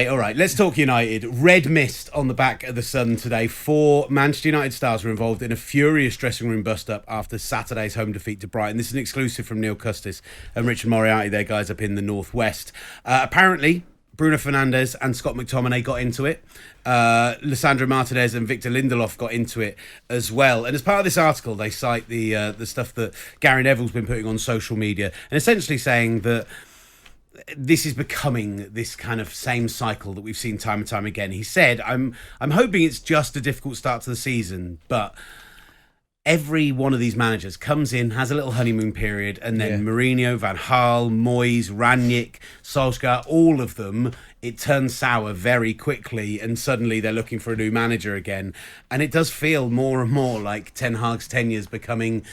Okay, all right. Let's talk United. Red mist on the back of the Sun today. 4 Manchester United stars were involved in a furious dressing room bust-up after Saturday's home defeat to Brighton. This is an exclusive from Neil Custis and Richard Moriarty, their guys up in the northwest. Apparently, Bruno Fernandes and Scott McTominay got into it. Lissandro Martinez and Victor Lindelof got into it as well. And as part of this article, they cite the stuff that Gary Neville's been putting on social media and essentially saying that this is becoming this kind of same cycle that we've seen time and time again. He said, I'm hoping it's just a difficult start to the season, but every one of these managers comes in, has a little honeymoon period, and then Mourinho, Van Gaal, Moyes, Rangnick, Solskjaer, all of them, it turns sour very quickly, and suddenly they're looking for a new manager again. And it does feel more and more like Ten Hag's tenure is becoming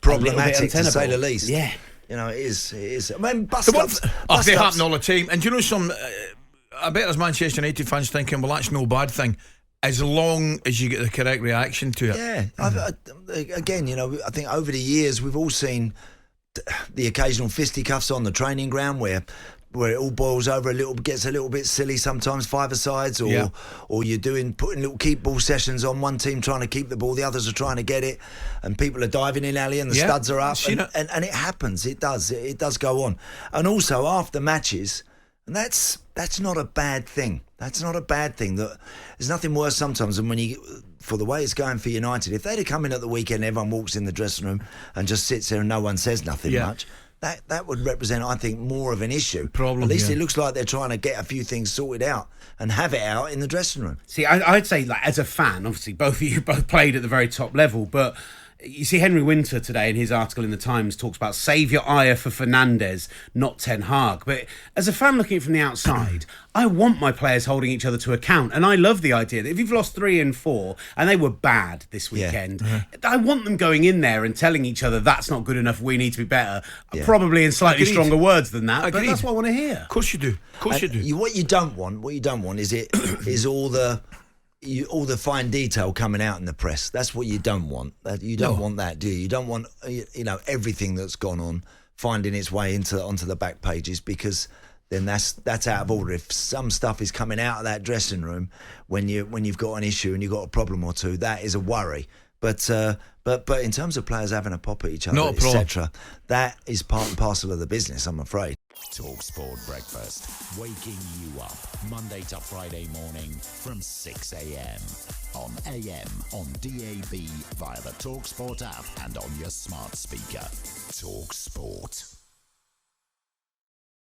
problematic, to say the least. Yeah. You know, it is. I mean, they happen all the time. And do you know I bet there's Manchester United fans thinking, well, that's no bad thing, as long as you get the correct reaction to it. Yeah. Again, you know, I think over the years we've all seen the occasional fisticuffs on the training ground where it all boils over gets a little bit silly sometimes, five-a-sides, or you're putting little keep ball sessions on, one team trying to keep the ball, the others are trying to get it, and people are diving in alley and the studs are up, and it happens. It does go on. And also after matches, and that's not a bad thing. That's not a bad thing. There's nothing worse sometimes than when for the way it's going for United, if they'd have come in at the weekend, everyone walks in the dressing room and just sits there and no one says nothing much. That would represent, I think, more of an issue. Problem. At least it looks like they're trying to get a few things sorted out and have it out in the dressing room. See, I'd say, like, as a fan, obviously, both of you played at the very top level, but you see Henry Winter today in his article in the Times talks about save your ire for Fernandes, not Ten Hag. But as a fan looking at it from the outside, I want my players holding each other to account. And I love the idea that if you've lost 3 and 4, and they were bad this weekend, I want them going in there and telling each other that's not good enough, we need to be better. Probably in slightly stronger words than that, but that's what I want to hear. Of course you do. Of course you do. What you don't want is all the fine detail coming out in the press. That's what you don't want. You don't want that, do you? You don't want everything that's gone on finding its way onto the back pages, because then that's out of order. If some stuff is coming out of that dressing room when you've got an issue and you've got a problem or two, that is a worry. But in terms of players having a pop at each other, etc., that is part and parcel of the business, I'm afraid. talkSPORT Breakfast, waking you up Monday to Friday morning from 6 a.m. on AM, on DAB, via the talkSPORT app and on your smart speaker. talkSPORT.